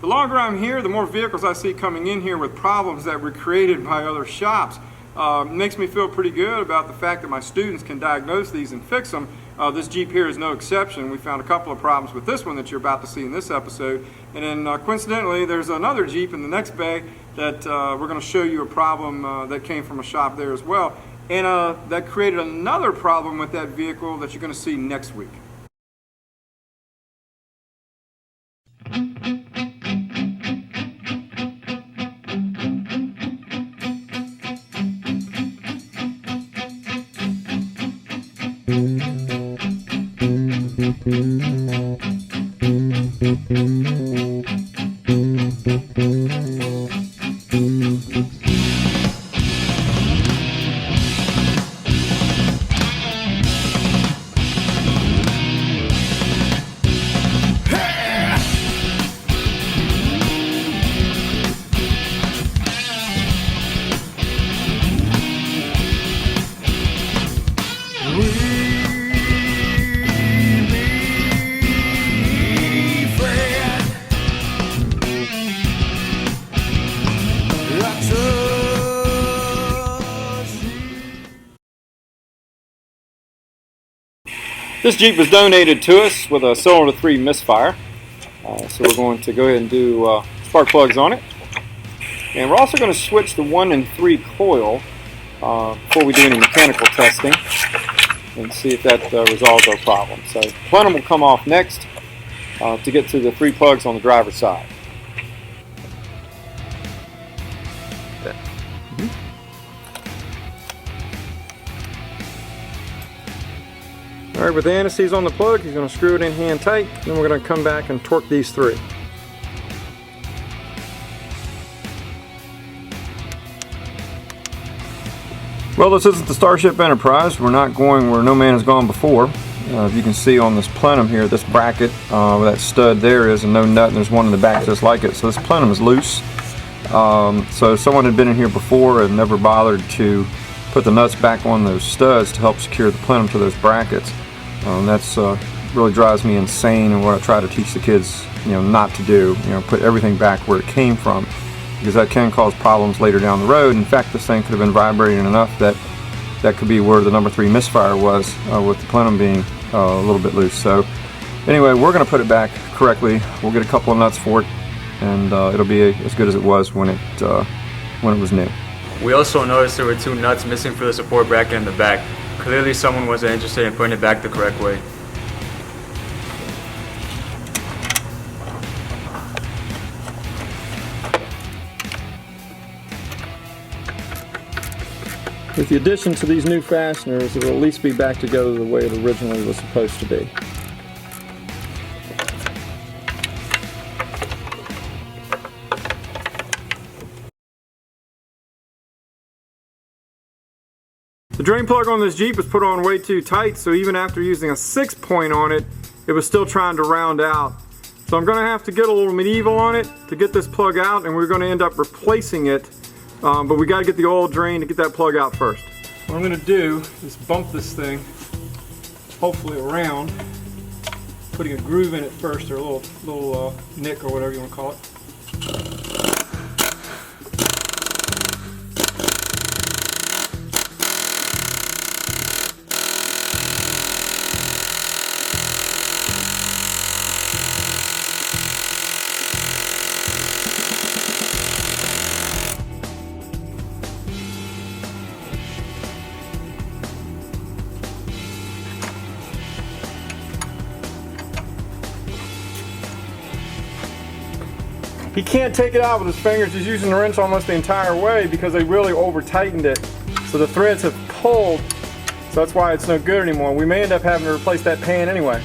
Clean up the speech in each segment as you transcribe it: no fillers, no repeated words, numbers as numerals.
The longer I'm here, the more vehicles I see coming in here with problems that were created by other shops. It makes me feel pretty good about the fact that my students can diagnose these and fix them. This Jeep here is no exception. We found a couple of problems with this one that you're about to see in this episode. And then coincidentally, there's another Jeep in the next bay that we're going to show you a problem that came from a shop there as well. And that created another problem with that vehicle that you're going to see next week. This Jeep was donated to us with a cylinder 3 misfire, so we're going to go ahead and do spark plugs on it. And we're also going to switch the 1 and 3 coil before we do any mechanical testing and see if that resolves our problem. So the plenum will come off next to get to the 3 plugs on the driver's side. Alright, with the anti-seize on the plug, he's going to screw it in hand tight, then we're going to come back and torque these through. Well, this isn't the Starship Enterprise. We're not going where no man has gone before. If you can see on this plenum here, this bracket, where that stud there is, and no nut, and there's one in the back just like it. So this plenum is loose. So someone had been in here before and never bothered to put the nuts back on those studs to help secure the plenum to those brackets. That's really drives me insane, and what I try to teach the kids, not to do. Put everything back where it came from, because that can cause problems later down the road. In fact, this thing could have been vibrating enough that that could be where the number 3 misfire was, with the plenum being a little bit loose. So anyway, we're going to put it back correctly. We'll get a couple of nuts for it, and it'll be as good as it was when it was new. We also noticed there were 2 nuts missing for the support bracket in the back. Clearly someone wasn't interested in putting it back the correct way. With the addition to these new fasteners, it will at least be back together the way it originally was supposed to be. The drain plug on this Jeep was put on way too tight, so even after using a 6-point on it, it was still trying to round out. So I'm going to have to get a little medieval on it to get this plug out, and we're going to end up replacing it. But we got to get the oil drain to get that plug out first. What I'm going to do is bump this thing, hopefully around, putting a groove in it first, or a little nick, or whatever you want to call it. He can't take it out with his fingers. He's using the wrench almost the entire way because they really over-tightened it. So the threads have pulled, so that's why it's no good anymore. We may end up having to replace that pan anyway.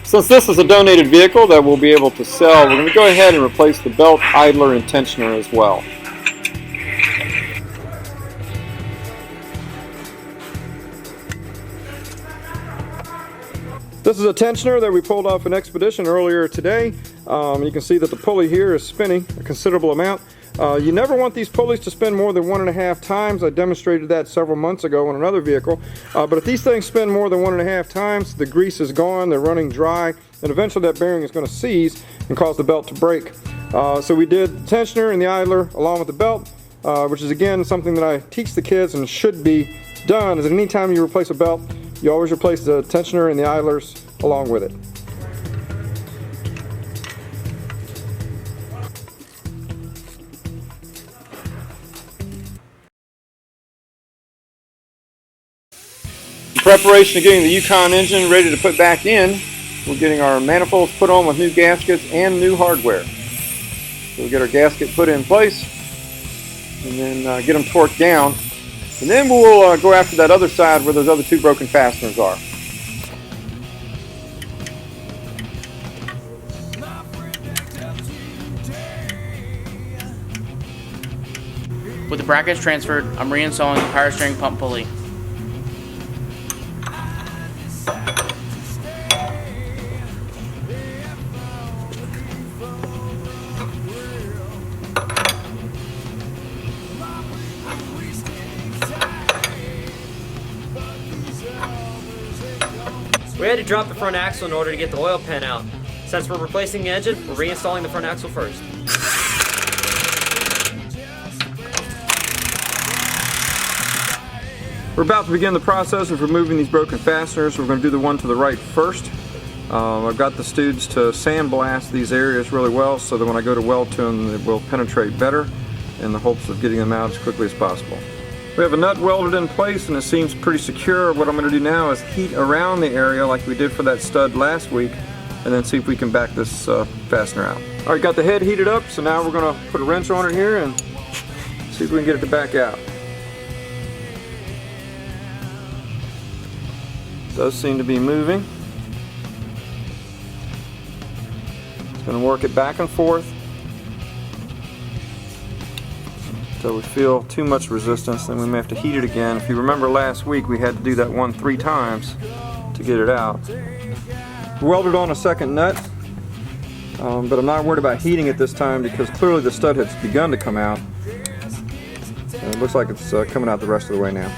Since this is a donated vehicle that we'll be able to sell, we're going to go ahead and replace the belt idler and tensioner as well. This is a tensioner that we pulled off an expedition earlier today. You can see that the pulley here is spinning a considerable amount. You never want these pulleys to spin more than 1.5 times. I demonstrated that several months ago on another vehicle. But if these things spin more than 1.5 times, the grease is gone, they're running dry, and eventually that bearing is going to seize and cause the belt to break. So we did the tensioner and the idler along with the belt, which is again something that I teach the kids and should be done, is that anytime you replace a belt, you always replace the tensioner and the idlers along with it. In preparation of getting the Yukon engine ready to put back in, we're getting our manifolds put on with new gaskets and new hardware. So we get our gasket put in place and then get them torqued down. And then we'll go after that other side where those other 2 broken fasteners are. With the brackets transferred, I'm reinstalling the power steering pump pulley. We had to drop the front axle in order to get the oil pan out. Since we're replacing the engine, we're reinstalling the front axle first. We're about to begin the process of removing these broken fasteners. We're going to do the one to the right first. I've got the students to sandblast these areas really well so that when I go to weld to them, it will penetrate better in the hopes of getting them out as quickly as possible. We have a nut welded in place and it seems pretty secure. What I'm going to do now is heat around the area like we did for that stud last week and then see if we can back this fastener out. Alright, got the head heated up, so now we're going to put a wrench on it here and see if we can get it to back out. Does seem to be moving. It's going to work it back and forth until we feel too much resistance, then we may have to heat it again. If you remember last week, we had to do that one 3 times to get it out. Welded on a second nut, but I'm not worried about heating it this time because clearly the stud has begun to come out. And it looks like it's coming out the rest of the way now.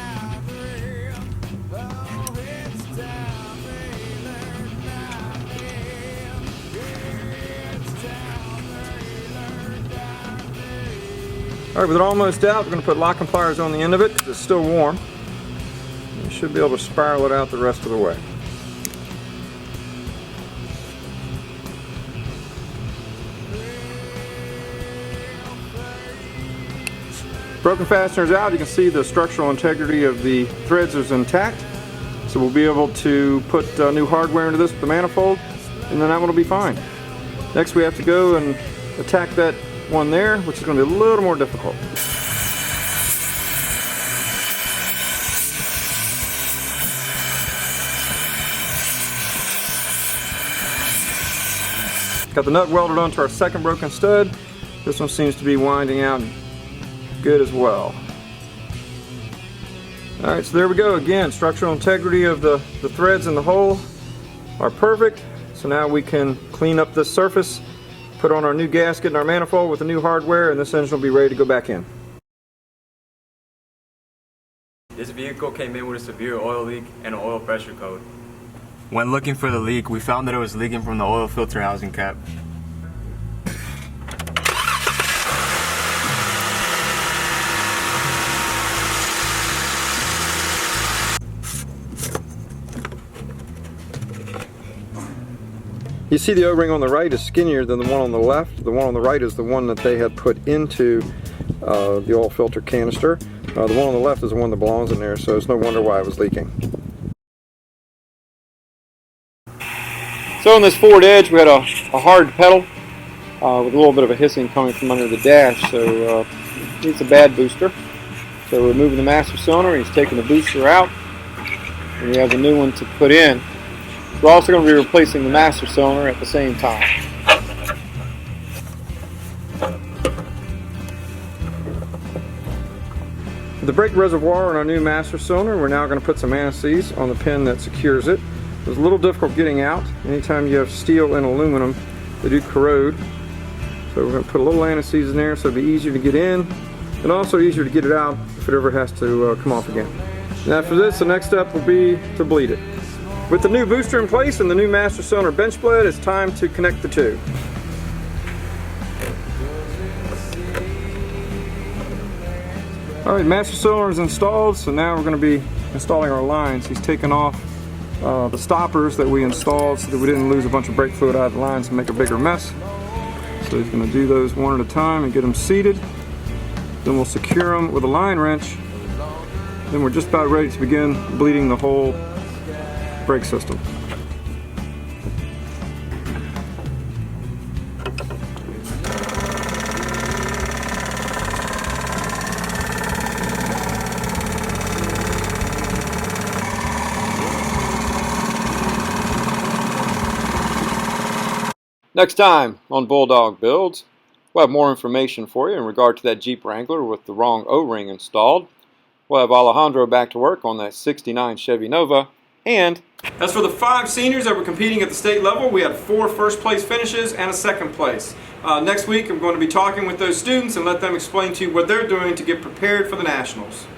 Alright, with it almost out, we're going to put locking pliers on the end of it because it's still warm. You should be able to spiral it out the rest of the way. Broken fasteners out, you can see the structural integrity of the threads is intact. So we'll be able to put new hardware into this with the manifold, and then that one will be fine. Next we have to go and attack that one there, which is going to be a little more difficult. Got the nut welded onto our second broken stud. This one seems to be winding out good as well. Alright, so there we go again. Structural integrity of the threads in the hole are perfect. So now we can clean up this surface, put on our new gasket and our manifold with the new hardware, and this engine will be ready to go back in. This vehicle came in with a severe oil leak and an oil pressure code. When looking for the leak, we found that it was leaking from the oil filter housing cap. You see the O-ring on the right is skinnier than the one on the left. The one on the right is the one that they had put into the oil filter canister. The one on the left is the one that belongs in there, so it's no wonder why it was leaking. So on this forward edge we had a hard pedal with a little bit of a hissing coming from under the dash, so it's a bad booster. So we're removing the master cylinder, he's taking the booster out, and we have the new one to put in. We're also going to be replacing the master cylinder at the same time. The brake reservoir on our new master cylinder, we're now going to put some anti-seize on the pin that secures it. It was a little difficult getting out. Anytime you have steel and aluminum, they do corrode. So we're going to put a little anti-seize in there so it'll be easier to get in and also easier to get it out if it ever has to come off again. And after this, the next step will be to bleed it. With the new booster in place and the new master cylinder bench blade, it's time to connect the two. Alright, master cylinder is installed, so now we're going to be installing our lines. He's taken off the stoppers that we installed so that we didn't lose a bunch of brake fluid out of the lines and make a bigger mess. So he's going to do those one at a time and get them seated. Then we'll secure them with a line wrench. Then we're just about ready to begin bleeding the whole brake system. Next time on Bulldog Builds, we'll have more information for you in regard to that Jeep Wrangler with the wrong O-ring installed. We'll have Alejandro back to work on that 69 Chevy Nova. And as for the 5 seniors that were competing at the state level, we had 4 first place finishes and a second place. Next week I'm going to be talking with those students and let them explain to you what they're doing to get prepared for the nationals.